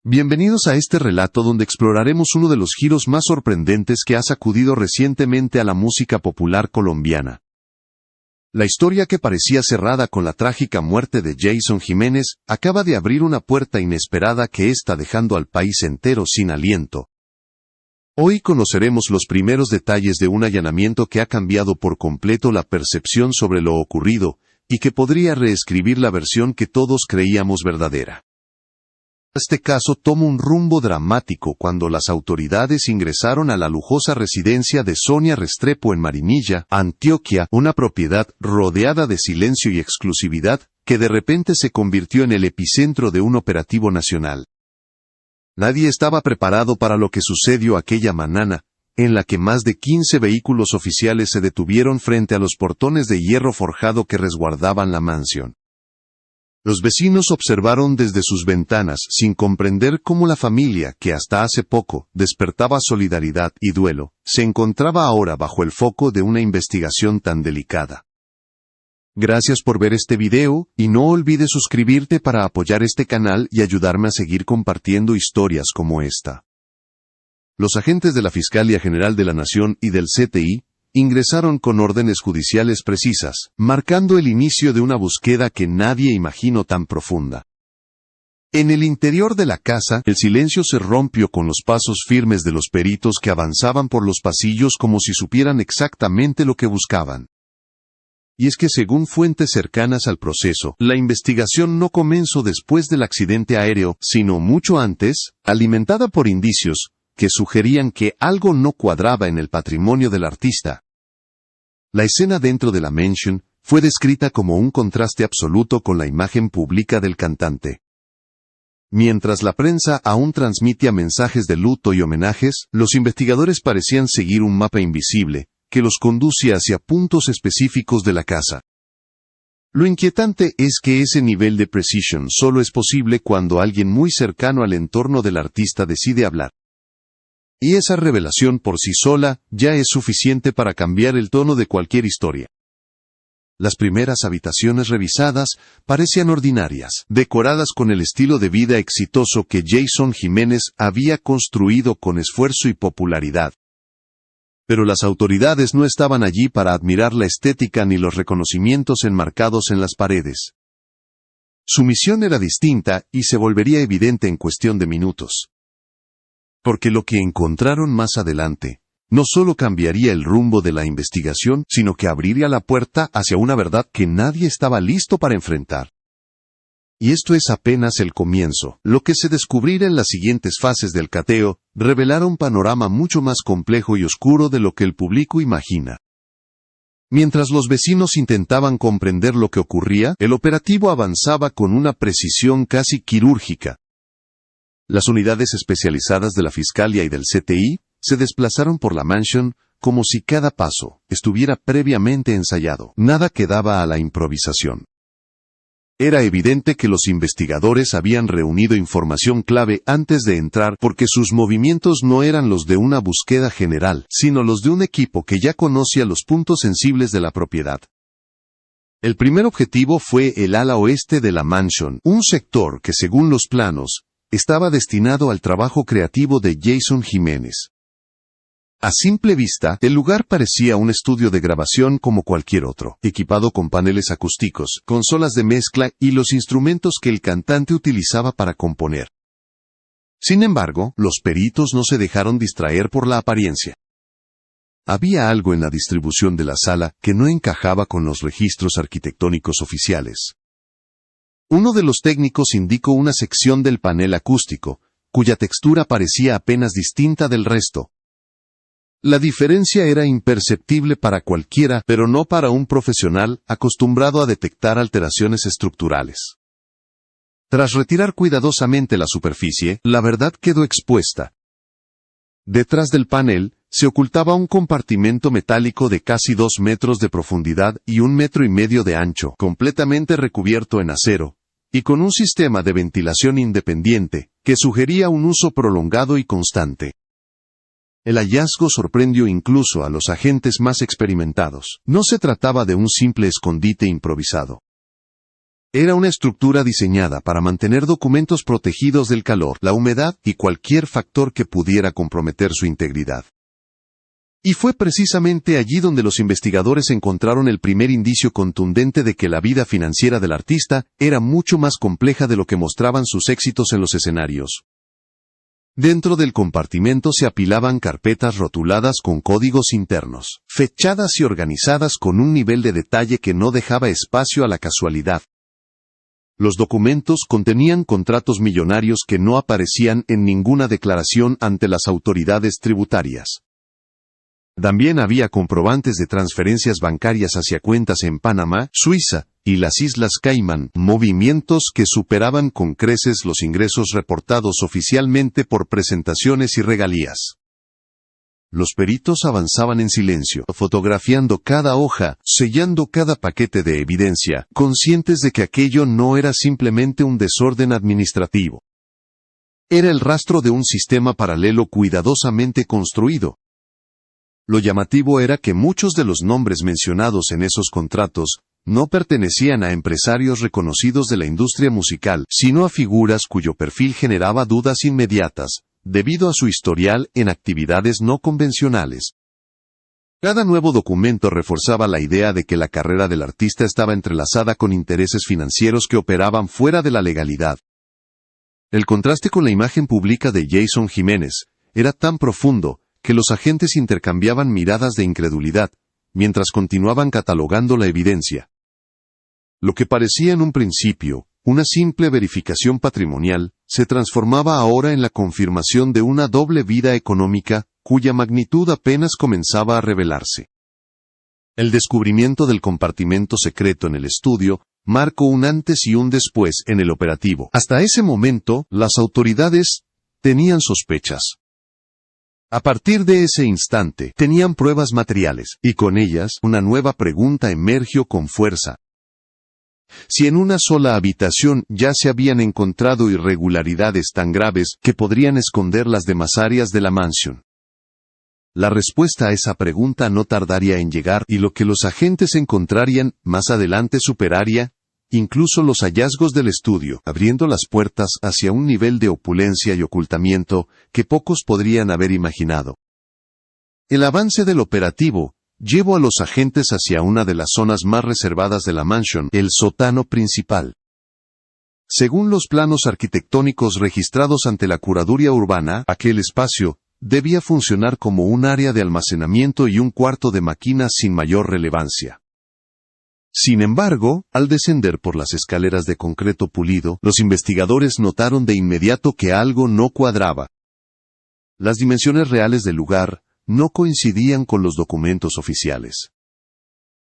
Bienvenidos a este relato donde exploraremos uno de los giros más sorprendentes que ha sacudido recientemente a la música popular colombiana. La historia que parecía cerrada con la trágica muerte de Jason Jiménez acaba de abrir una puerta inesperada que está dejando al país entero sin aliento. Hoy conoceremos los primeros detalles de un allanamiento que ha cambiado por completo la percepción sobre lo ocurrido y que podría reescribir la versión que todos creíamos verdadera. Este caso toma un rumbo dramático cuando las autoridades ingresaron a la lujosa residencia de Sonia Restrepo en Marinilla, Antioquia, una propiedad rodeada de silencio y exclusividad, que de repente se convirtió en el epicentro de un operativo nacional. Nadie estaba preparado para lo que sucedió aquella mañana, en la que más de 15 vehículos oficiales se detuvieron frente a los portones de hierro forjado que resguardaban la mansión. Los vecinos observaron desde sus ventanas sin comprender cómo la familia, que hasta hace poco despertaba solidaridad y duelo, se encontraba ahora bajo el foco de una investigación tan delicada. Gracias por ver este video, y no olvides suscribirte para apoyar este canal y ayudarme a seguir compartiendo historias como esta. Los agentes de la Fiscalía General de la Nación y del CTI ingresaron con órdenes judiciales precisas, marcando el inicio de una búsqueda que nadie imaginó tan profunda. En el interior de la casa, el silencio se rompió con los pasos firmes de los peritos que avanzaban por los pasillos como si supieran exactamente lo que buscaban. Y es que según fuentes cercanas al proceso, la investigación no comenzó después del accidente aéreo, sino mucho antes, alimentada por indicios que sugerían que algo no cuadraba en el patrimonio del artista. La escena dentro de la mansión fue descrita como un contraste absoluto con la imagen pública del cantante. Mientras la prensa aún transmitía mensajes de luto y homenajes, los investigadores parecían seguir un mapa invisible, que los conducía hacia puntos específicos de la casa. Lo inquietante es que ese nivel de precisión solo es posible cuando alguien muy cercano al entorno del artista decide hablar. Y esa revelación por sí sola ya es suficiente para cambiar el tono de cualquier historia. Las primeras habitaciones revisadas parecían ordinarias, decoradas con el estilo de vida exitoso que Jason Jiménez había construido con esfuerzo y popularidad. Pero las autoridades no estaban allí para admirar la estética ni los reconocimientos enmarcados en las paredes. Su misión era distinta y se volvería evidente en cuestión de minutos. Porque lo que encontraron más adelante, no solo cambiaría el rumbo de la investigación, sino que abriría la puerta hacia una verdad que nadie estaba listo para enfrentar. Y esto es apenas el comienzo. Lo que se descubrirá en las siguientes fases del cateo, revelará un panorama mucho más complejo y oscuro de lo que el público imagina. Mientras los vecinos intentaban comprender lo que ocurría, el operativo avanzaba con una precisión casi quirúrgica. Las unidades especializadas de la Fiscalía y del CTI se desplazaron por la mansión como si cada paso estuviera previamente ensayado. Nada quedaba a la improvisación. Era evidente que los investigadores habían reunido información clave antes de entrar porque sus movimientos no eran los de una búsqueda general, sino los de un equipo que ya conocía los puntos sensibles de la propiedad. El primer objetivo fue el ala oeste de la mansión, un sector que según los planos, estaba destinado al trabajo creativo de Jason Jiménez. A simple vista, el lugar parecía un estudio de grabación como cualquier otro, equipado con paneles acústicos, consolas de mezcla y los instrumentos que el cantante utilizaba para componer. Sin embargo, los peritos no se dejaron distraer por la apariencia. Había algo en la distribución de la sala que no encajaba con los registros arquitectónicos oficiales. Uno de los técnicos indicó una sección del panel acústico, cuya textura parecía apenas distinta del resto. La diferencia era imperceptible para cualquiera, pero no para un profesional acostumbrado a detectar alteraciones estructurales. Tras retirar cuidadosamente la superficie, la verdad quedó expuesta. Detrás del panel, se ocultaba un compartimento metálico de casi 2 metros de profundidad y 1,5 metros de ancho, completamente recubierto en acero, y con un sistema de ventilación independiente, que sugería un uso prolongado y constante. El hallazgo sorprendió incluso a los agentes más experimentados. No se trataba de un simple escondite improvisado. Era una estructura diseñada para mantener documentos protegidos del calor, la humedad y cualquier factor que pudiera comprometer su integridad. Y fue precisamente allí donde los investigadores encontraron el primer indicio contundente de que la vida financiera del artista era mucho más compleja de lo que mostraban sus éxitos en los escenarios. Dentro del compartimento se apilaban carpetas rotuladas con códigos internos, fechadas y organizadas con un nivel de detalle que no dejaba espacio a la casualidad. Los documentos contenían contratos millonarios que no aparecían en ninguna declaración ante las autoridades tributarias. También había comprobantes de transferencias bancarias hacia cuentas en Panamá, Suiza y las Islas Caimán, movimientos que superaban con creces los ingresos reportados oficialmente por presentaciones y regalías. Los peritos avanzaban en silencio, fotografiando cada hoja, sellando cada paquete de evidencia, conscientes de que aquello no era simplemente un desorden administrativo. Era el rastro de un sistema paralelo cuidadosamente construido. Lo llamativo era que muchos de los nombres mencionados en esos contratos no pertenecían a empresarios reconocidos de la industria musical, sino a figuras cuyo perfil generaba dudas inmediatas, debido a su historial en actividades no convencionales. Cada nuevo documento reforzaba la idea de que la carrera del artista estaba entrelazada con intereses financieros que operaban fuera de la legalidad. El contraste con la imagen pública de Jason Jiménez era tan profundo que los agentes intercambiaban miradas de incredulidad, mientras continuaban catalogando la evidencia. Lo que parecía en un principio una simple verificación patrimonial, se transformaba ahora en la confirmación de una doble vida económica, cuya magnitud apenas comenzaba a revelarse. El descubrimiento del compartimento secreto en el estudio marcó un antes y un después en el operativo. Hasta ese momento, las autoridades tenían sospechas. A partir de ese instante, tenían pruebas materiales, y con ellas, una nueva pregunta emergió con fuerza. Si en una sola habitación ya se habían encontrado irregularidades tan graves que podrían esconder las demás áreas de la mansión. La respuesta a esa pregunta no tardaría en llegar y lo que los agentes encontrarían más adelante superaría incluso los hallazgos del estudio, abriendo las puertas hacia un nivel de opulencia y ocultamiento que pocos podrían haber imaginado. El avance del operativo llevó a los agentes hacia una de las zonas más reservadas de la mansión, el sótano principal. Según los planos arquitectónicos registrados ante la Curaduría Urbana, aquel espacio debía funcionar como un área de almacenamiento y un cuarto de máquinas sin mayor relevancia. Sin embargo, al descender por las escaleras de concreto pulido, los investigadores notaron de inmediato que algo no cuadraba. Las dimensiones reales del lugar no coincidían con los documentos oficiales.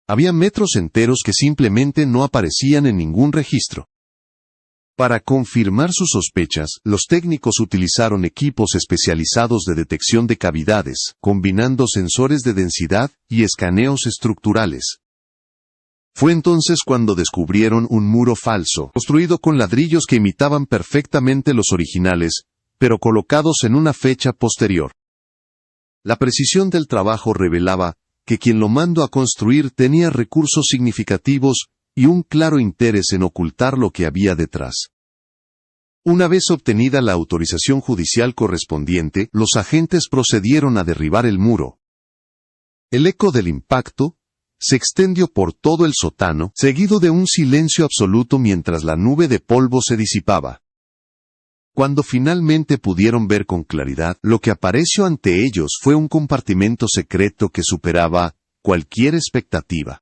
Había metros enteros que simplemente no aparecían en ningún registro. Para confirmar sus sospechas, los técnicos utilizaron equipos especializados de detección de cavidades, combinando sensores de densidad y escaneos estructurales. Fue entonces cuando descubrieron un muro falso, construido con ladrillos que imitaban perfectamente los originales, pero colocados en una fecha posterior. La precisión del trabajo revelaba que quien lo mandó a construir tenía recursos significativos y un claro interés en ocultar lo que había detrás. Una vez obtenida la autorización judicial correspondiente, los agentes procedieron a derribar el muro. El eco del impacto se extendió por todo el sótano, seguido de un silencio absoluto mientras la nube de polvo se disipaba. Cuando finalmente pudieron ver con claridad, lo que apareció ante ellos fue un compartimento secreto que superaba cualquier expectativa.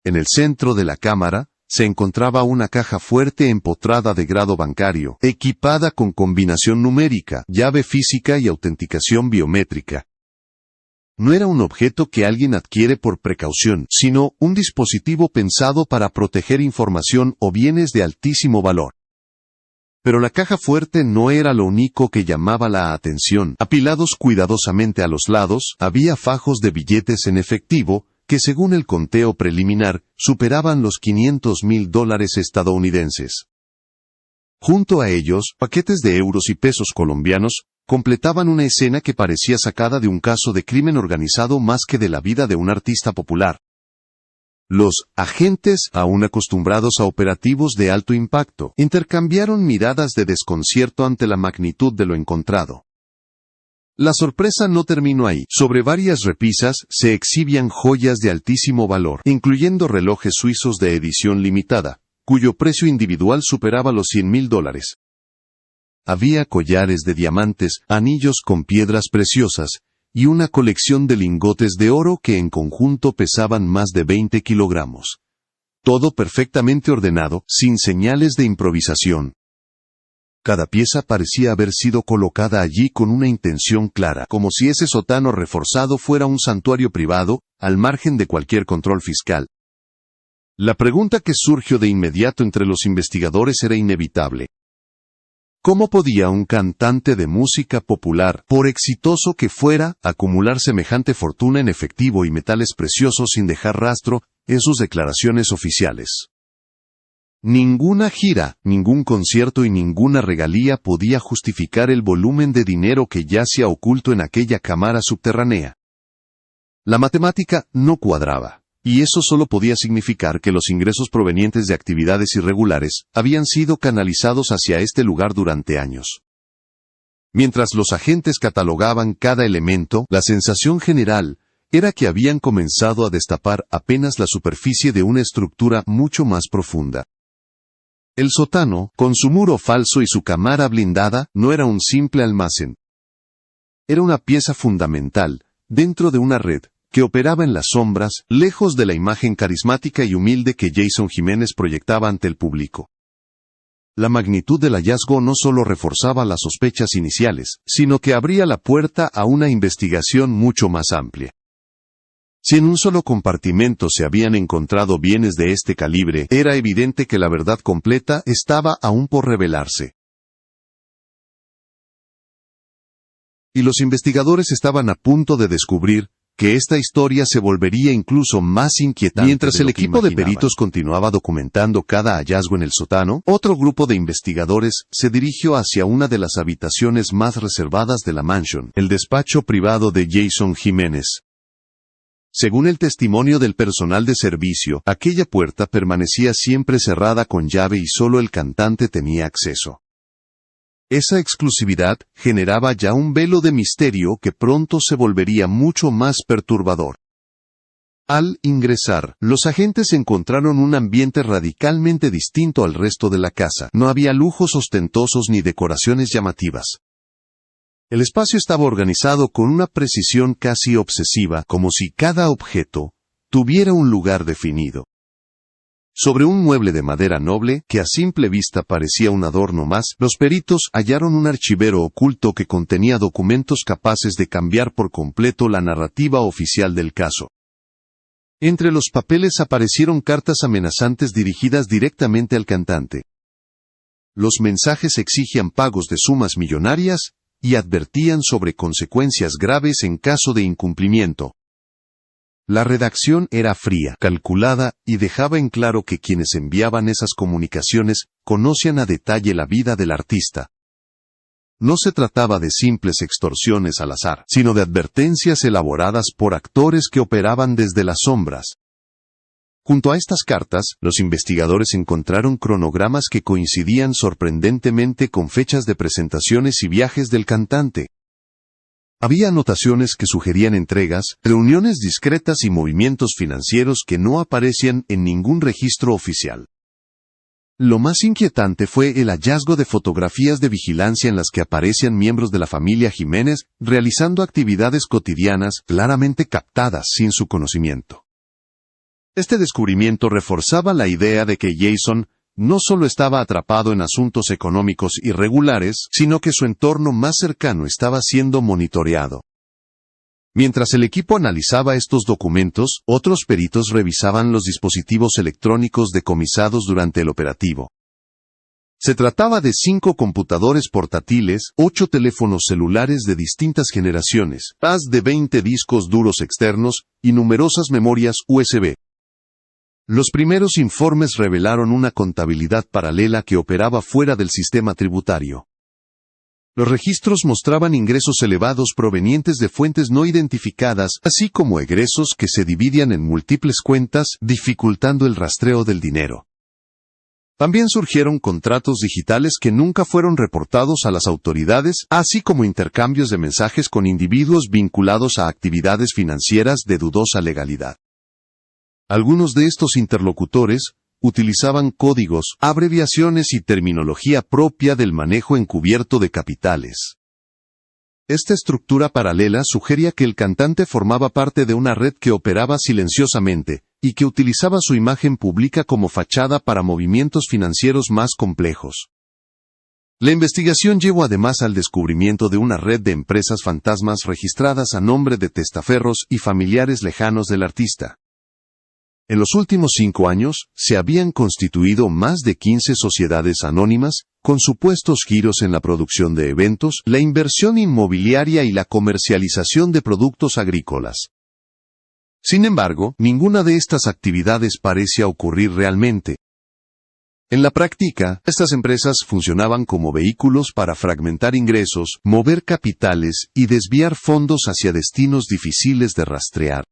En el centro de la cámara, se encontraba una caja fuerte empotrada de grado bancario, equipada con combinación numérica, llave física y autenticación biométrica. No era un objeto que alguien adquiere por precaución, sino un dispositivo pensado para proteger información o bienes de altísimo valor. Pero la caja fuerte no era lo único que llamaba la atención. Apilados cuidadosamente a los lados, había fajos de billetes en efectivo, que según el conteo preliminar, superaban los $500,000 estadounidenses. Junto a ellos, paquetes de euros y pesos colombianos, completaban una escena que parecía sacada de un caso de crimen organizado más que de la vida de un artista popular. Los agentes, aún acostumbrados a operativos de alto impacto, intercambiaron miradas de desconcierto ante la magnitud de lo encontrado. La sorpresa no terminó ahí. Sobre varias repisas se exhibían joyas de altísimo valor, incluyendo relojes suizos de edición limitada, cuyo precio individual superaba los $100,000. Había collares de diamantes, anillos con piedras preciosas, y una colección de lingotes de oro que en conjunto pesaban más de 20 kilogramos. Todo perfectamente ordenado, sin señales de improvisación. Cada pieza parecía haber sido colocada allí con una intención clara, como si ese sótano reforzado fuera un santuario privado, al margen de cualquier control fiscal. La pregunta que surgió de inmediato entre los investigadores era inevitable. ¿Cómo podía un cantante de música popular, por exitoso que fuera, acumular semejante fortuna en efectivo y metales preciosos sin dejar rastro en sus declaraciones oficiales? Ninguna gira, ningún concierto y ninguna regalía podía justificar el volumen de dinero que yacía oculto en aquella cámara subterránea. La matemática no cuadraba. Y eso solo podía significar que los ingresos provenientes de actividades irregulares habían sido canalizados hacia este lugar durante años. Mientras los agentes catalogaban cada elemento, la sensación general era que habían comenzado a destapar apenas la superficie de una estructura mucho más profunda. El sótano, con su muro falso y su cámara blindada, no era un simple almacén. Era una pieza fundamental, dentro de una red, que operaba en las sombras, lejos de la imagen carismática y humilde que Jason Jiménez proyectaba ante el público. La magnitud del hallazgo no solo reforzaba las sospechas iniciales, sino que abría la puerta a una investigación mucho más amplia. Si en un solo compartimento se habían encontrado bienes de este calibre, era evidente que la verdad completa estaba aún por revelarse. Y los investigadores estaban a punto de descubrir que esta historia se volvería incluso más inquietante. Mientras el equipo de peritos continuaba documentando cada hallazgo en el sótano, otro grupo de investigadores se dirigió hacia una de las habitaciones más reservadas de la mansión, el despacho privado de Jason Jiménez. Según el testimonio del personal de servicio, aquella puerta permanecía siempre cerrada con llave y solo el cantante tenía acceso. Esa exclusividad generaba ya un velo de misterio que pronto se volvería mucho más perturbador. Al ingresar, los agentes encontraron un ambiente radicalmente distinto al resto de la casa. No había lujos ostentosos ni decoraciones llamativas. El espacio estaba organizado con una precisión casi obsesiva, como si cada objeto tuviera un lugar definido. Sobre un mueble de madera noble, que a simple vista parecía un adorno más, los peritos hallaron un archivero oculto que contenía documentos capaces de cambiar por completo la narrativa oficial del caso. Entre los papeles aparecieron cartas amenazantes dirigidas directamente al cantante. Los mensajes exigían pagos de sumas millonarias y advertían sobre consecuencias graves en caso de incumplimiento. La redacción era fría, calculada, y dejaba en claro que quienes enviaban esas comunicaciones conocían a detalle la vida del artista. No se trataba de simples extorsiones al azar, sino de advertencias elaboradas por actores que operaban desde las sombras. Junto a estas cartas, los investigadores encontraron cronogramas que coincidían sorprendentemente con fechas de presentaciones y viajes del cantante. Había anotaciones que sugerían entregas, reuniones discretas y movimientos financieros que no aparecían en ningún registro oficial. Lo más inquietante fue el hallazgo de fotografías de vigilancia en las que aparecían miembros de la familia Jiménez realizando actividades cotidianas claramente captadas sin su conocimiento. Este descubrimiento reforzaba la idea de que Jason no solo estaba atrapado en asuntos económicos irregulares, sino que su entorno más cercano estaba siendo monitoreado. Mientras el equipo analizaba estos documentos, otros peritos revisaban los dispositivos electrónicos decomisados durante el operativo. Se trataba de 5 computadores portátiles, 8 teléfonos celulares de distintas generaciones, más de 20 discos duros externos y numerosas memorias USB. Los primeros informes revelaron una contabilidad paralela que operaba fuera del sistema tributario. Los registros mostraban ingresos elevados provenientes de fuentes no identificadas, así como egresos que se dividían en múltiples cuentas, dificultando el rastreo del dinero. También surgieron contratos digitales que nunca fueron reportados a las autoridades, así como intercambios de mensajes con individuos vinculados a actividades financieras de dudosa legalidad. Algunos de estos interlocutores utilizaban códigos, abreviaciones y terminología propia del manejo encubierto de capitales. Esta estructura paralela sugería que el cantante formaba parte de una red que operaba silenciosamente, y que utilizaba su imagen pública como fachada para movimientos financieros más complejos. La investigación llevó además al descubrimiento de una red de empresas fantasmas registradas a nombre de testaferros y familiares lejanos del artista. En los últimos 5 años, se habían constituido más de 15 sociedades anónimas, con supuestos giros en la producción de eventos, la inversión inmobiliaria y la comercialización de productos agrícolas. Sin embargo, ninguna de estas actividades parecía ocurrir realmente. En la práctica, estas empresas funcionaban como vehículos para fragmentar ingresos, mover capitales y desviar fondos hacia destinos difíciles de rastrear.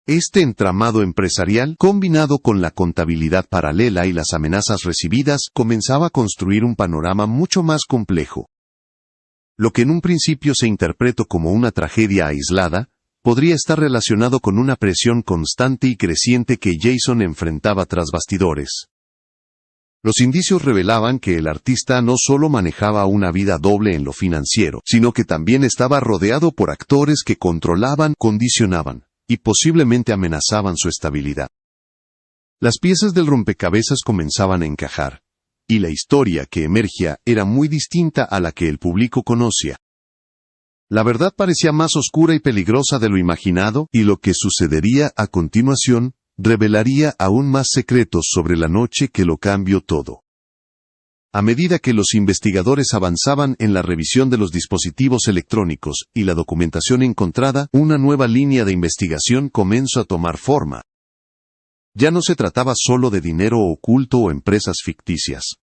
Este entramado empresarial, combinado con la contabilidad paralela y las amenazas recibidas, comenzaba a construir un panorama mucho más complejo. Lo que en un principio se interpretó como una tragedia aislada, podría estar relacionado con una presión constante y creciente que Jason enfrentaba tras bastidores. Los indicios revelaban que el artista no solo manejaba una vida doble en lo financiero, sino que también estaba rodeado por actores que controlaban, condicionaban y posiblemente amenazaban su estabilidad. Las piezas del rompecabezas comenzaban a encajar, y la historia que emergía era muy distinta a la que el público conocía. La verdad parecía más oscura y peligrosa de lo imaginado, y lo que sucedería a continuación revelaría aún más secretos sobre la noche que lo cambió todo. A medida que los investigadores avanzaban en la revisión de los dispositivos electrónicos y la documentación encontrada, una nueva línea de investigación comenzó a tomar forma. Ya no se trataba solo de dinero oculto o empresas ficticias.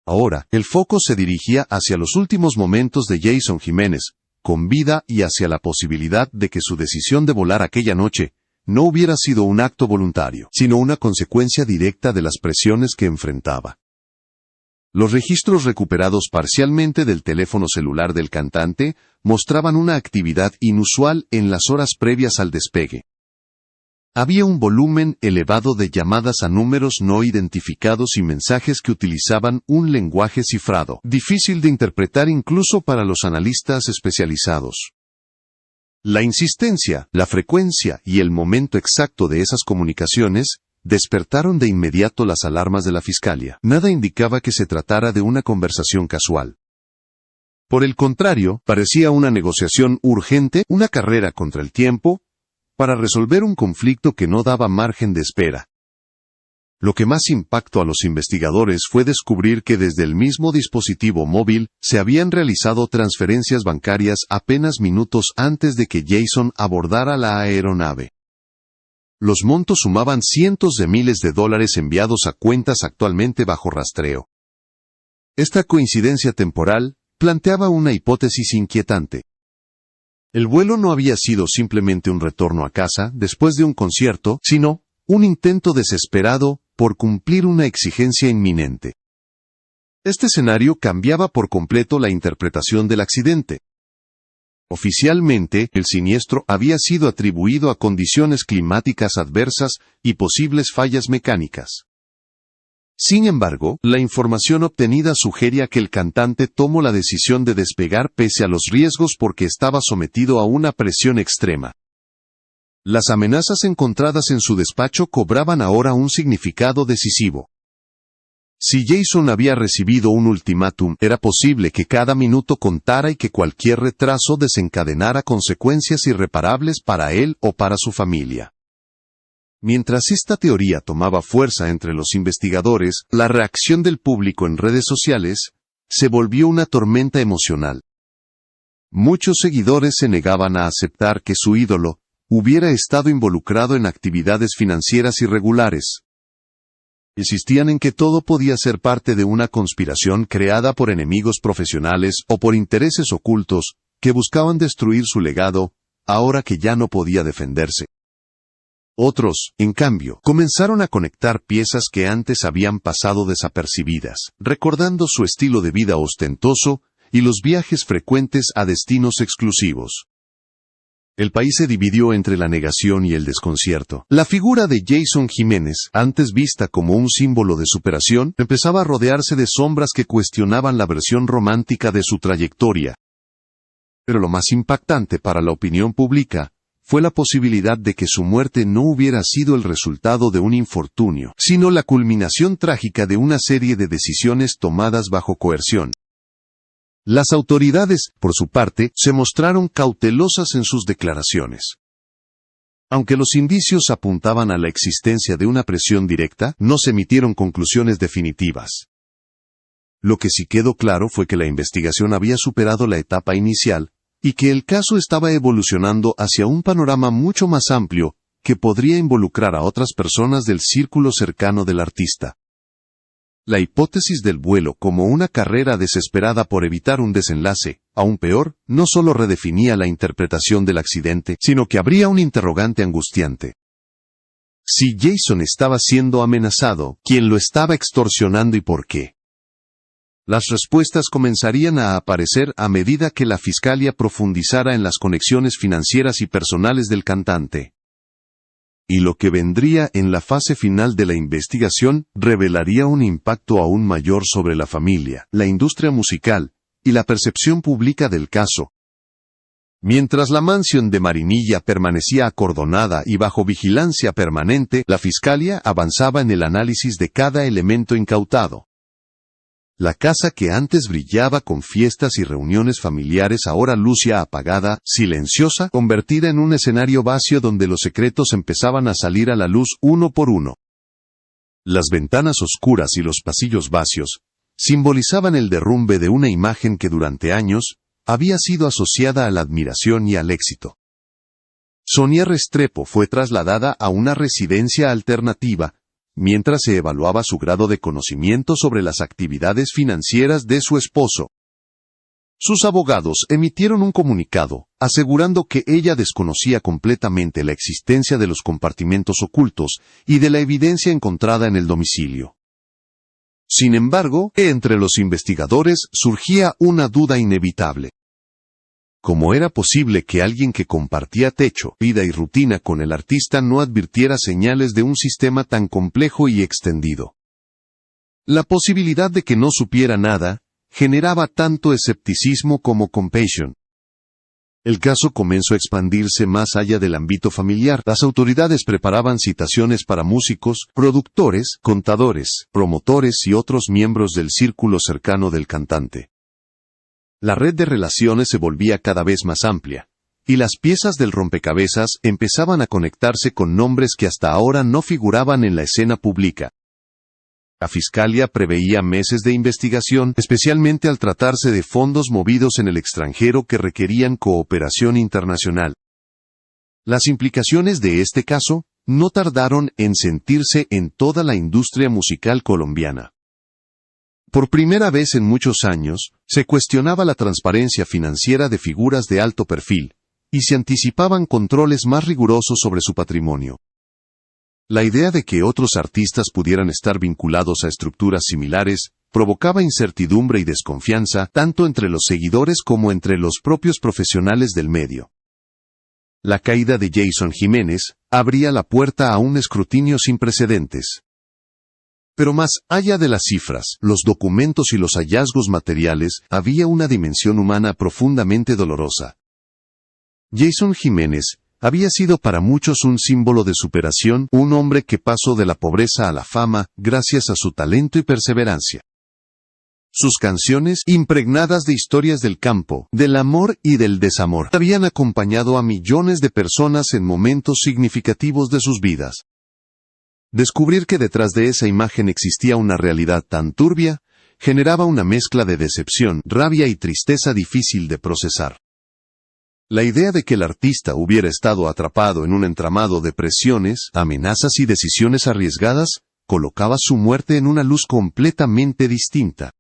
Ahora, el foco se dirigía hacia los últimos momentos de Jason Jiménez, con vida, y hacia la posibilidad de que su decisión de volar aquella noche no hubiera sido un acto voluntario, sino una consecuencia directa de las presiones que enfrentaba. Los registros recuperados parcialmente del teléfono celular del cantante mostraban una actividad inusual en las horas previas al despegue. Había un volumen elevado de llamadas a números no identificados y mensajes que utilizaban un lenguaje cifrado, difícil de interpretar incluso para los analistas especializados. La insistencia, la frecuencia y el momento exacto de esas comunicaciones despertaron de inmediato las alarmas de la fiscalía. Nada indicaba que se tratara de una conversación casual. Por el contrario, parecía una negociación urgente, una carrera contra el tiempo, para resolver un conflicto que no daba margen de espera. Lo que más impactó a los investigadores fue descubrir que desde el mismo dispositivo móvil se habían realizado transferencias bancarias apenas minutos antes de que Jason abordara la aeronave. Los montos sumaban cientos de miles de dólares enviados a cuentas actualmente bajo rastreo. Esta coincidencia temporal planteaba una hipótesis inquietante. El vuelo no había sido simplemente un retorno a casa después de un concierto, sino un intento desesperado por cumplir una exigencia inminente. Este escenario cambiaba por completo la interpretación del accidente. Oficialmente, el siniestro había sido atribuido a condiciones climáticas adversas y posibles fallas mecánicas. Sin embargo, la información obtenida sugería que el cantante tomó la decisión de despegar pese a los riesgos porque estaba sometido a una presión extrema. Las amenazas encontradas en su despacho cobraban ahora un significado decisivo. Si Jason había recibido un ultimátum, era posible que cada minuto contara y que cualquier retraso desencadenara consecuencias irreparables para él o para su familia. Mientras esta teoría tomaba fuerza entre los investigadores, la reacción del público en redes sociales se volvió una tormenta emocional. Muchos seguidores se negaban a aceptar que su ídolo hubiera estado involucrado en actividades financieras irregulares. Insistían en que todo podía ser parte de una conspiración creada por enemigos profesionales o por intereses ocultos que buscaban destruir su legado, ahora que ya no podía defenderse. Otros, en cambio, comenzaron a conectar piezas que antes habían pasado desapercibidas, recordando su estilo de vida ostentoso y los viajes frecuentes a destinos exclusivos. El país se dividió entre la negación y el desconcierto. La figura de Jason Jiménez, antes vista como un símbolo de superación, empezaba a rodearse de sombras que cuestionaban la versión romántica de su trayectoria. Pero lo más impactante para la opinión pública fue la posibilidad de que su muerte no hubiera sido el resultado de un infortunio, sino la culminación trágica de una serie de decisiones tomadas bajo coerción. Las autoridades, por su parte, se mostraron cautelosas en sus declaraciones. Aunque los indicios apuntaban a la existencia de una presión directa, no se emitieron conclusiones definitivas. Lo que sí quedó claro fue que la investigación había superado la etapa inicial, y que el caso estaba evolucionando hacia un panorama mucho más amplio, que podría involucrar a otras personas del círculo cercano del artista. La hipótesis del vuelo como una carrera desesperada por evitar un desenlace, aún peor, no solo redefinía la interpretación del accidente, sino que abría un interrogante angustiante. Si Jason estaba siendo amenazado, ¿quién lo estaba extorsionando y por qué? Las respuestas comenzarían a aparecer a medida que la fiscalía profundizara en las conexiones financieras y personales del cantante. Y lo que vendría en la fase final de la investigación revelaría un impacto aún mayor sobre la familia, la industria musical y la percepción pública del caso. Mientras la mansión de Marinilla permanecía acordonada y bajo vigilancia permanente, la fiscalía avanzaba en el análisis de cada elemento incautado. La casa que antes brillaba con fiestas y reuniones familiares ahora lucía apagada, silenciosa, convertida en un escenario vacío donde los secretos empezaban a salir a la luz uno por uno. Las ventanas oscuras y los pasillos vacíos simbolizaban el derrumbe de una imagen que durante años había sido asociada a la admiración y al éxito. Sonia Restrepo fue trasladada a una residencia alternativa, mientras se evaluaba su grado de conocimiento sobre las actividades financieras de su esposo. Sus abogados emitieron un comunicado, asegurando que ella desconocía completamente la existencia de los compartimentos ocultos y de la evidencia encontrada en el domicilio. Sin embargo, entre los investigadores surgía una duda inevitable. ¿Cómo era posible que alguien que compartía techo, vida y rutina con el artista no advirtiera señales de un sistema tan complejo y extendido? La posibilidad de que no supiera nada generaba tanto escepticismo como compasión. El caso comenzó a expandirse más allá del ámbito familiar. Las autoridades preparaban citaciones para músicos, productores, contadores, promotores y otros miembros del círculo cercano del cantante. La red de relaciones se volvía cada vez más amplia, y las piezas del rompecabezas empezaban a conectarse con nombres que hasta ahora no figuraban en la escena pública. La fiscalía preveía meses de investigación, especialmente al tratarse de fondos movidos en el extranjero que requerían cooperación internacional. Las implicaciones de este caso no tardaron en sentirse en toda la industria musical colombiana. Por primera vez en muchos años, se cuestionaba la transparencia financiera de figuras de alto perfil, y se anticipaban controles más rigurosos sobre su patrimonio. La idea de que otros artistas pudieran estar vinculados a estructuras similares provocaba incertidumbre y desconfianza tanto entre los seguidores como entre los propios profesionales del medio. La caída de Jason Jiménez abría la puerta a un escrutinio sin precedentes. Pero más allá de las cifras, los documentos y los hallazgos materiales, había una dimensión humana profundamente dolorosa. Jason Jiménez había sido para muchos un símbolo de superación, un hombre que pasó de la pobreza a la fama gracias a su talento y perseverancia. Sus canciones, impregnadas de historias del campo, del amor y del desamor, habían acompañado a millones de personas en momentos significativos de sus vidas. Descubrir que detrás de esa imagen existía una realidad tan turbia, generaba una mezcla de decepción, rabia y tristeza difícil de procesar. La idea de que el artista hubiera estado atrapado en un entramado de presiones, amenazas y decisiones arriesgadas, colocaba su muerte en una luz completamente distinta.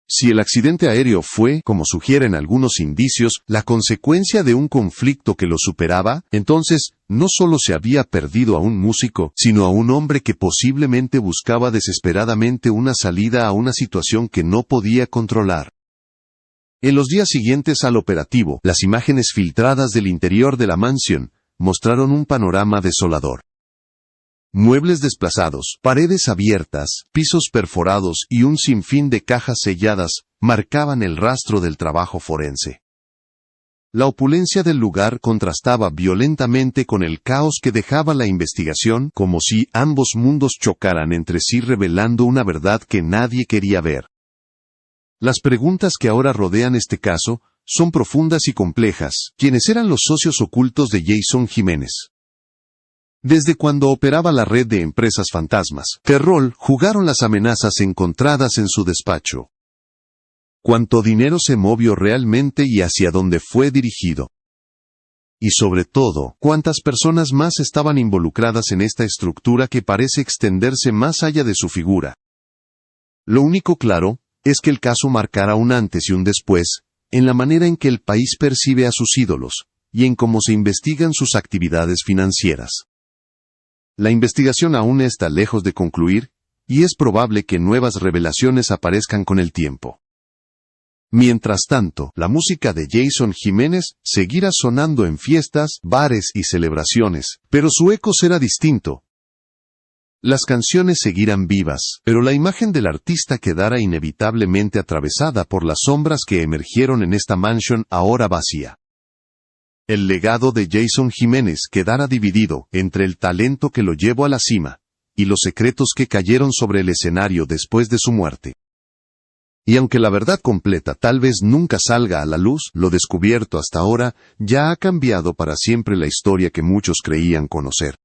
Si el accidente aéreo fue, como sugieren algunos indicios, la consecuencia de un conflicto que lo superaba, entonces, no solo se había perdido a un músico, sino a un hombre que posiblemente buscaba desesperadamente una salida a una situación que no podía controlar. En los días siguientes al operativo, las imágenes filtradas del interior de la mansión mostraron un panorama desolador. Muebles desplazados, paredes abiertas, pisos perforados y un sinfín de cajas selladas marcaban el rastro del trabajo forense. La opulencia del lugar contrastaba violentamente con el caos que dejaba la investigación, como si ambos mundos chocaran entre sí revelando una verdad que nadie quería ver. Las preguntas que ahora rodean este caso son profundas y complejas. ¿Quiénes eran los socios ocultos de Jason Jiménez? Desde cuando operaba la red de empresas fantasmas, ¿qué rol jugaron las amenazas encontradas en su despacho? ¿Cuánto dinero se movió realmente y hacia dónde fue dirigido? Y sobre todo, ¿cuántas personas más estaban involucradas en esta estructura que parece extenderse más allá de su figura? Lo único claro es que el caso marcará un antes y un después en la manera en que el país percibe a sus ídolos y en cómo se investigan sus actividades financieras. La investigación aún está lejos de concluir, y es probable que nuevas revelaciones aparezcan con el tiempo. Mientras tanto, la música de Jason Jiménez seguirá sonando en fiestas, bares y celebraciones, pero su eco será distinto. Las canciones seguirán vivas, pero la imagen del artista quedará inevitablemente atravesada por las sombras que emergieron en esta mansión ahora vacía. El legado de Jason Jiménez quedará dividido entre el talento que lo llevó a la cima y los secretos que cayeron sobre el escenario después de su muerte. Y aunque la verdad completa tal vez nunca salga a la luz, lo descubierto hasta ahora ya ha cambiado para siempre la historia que muchos creían conocer.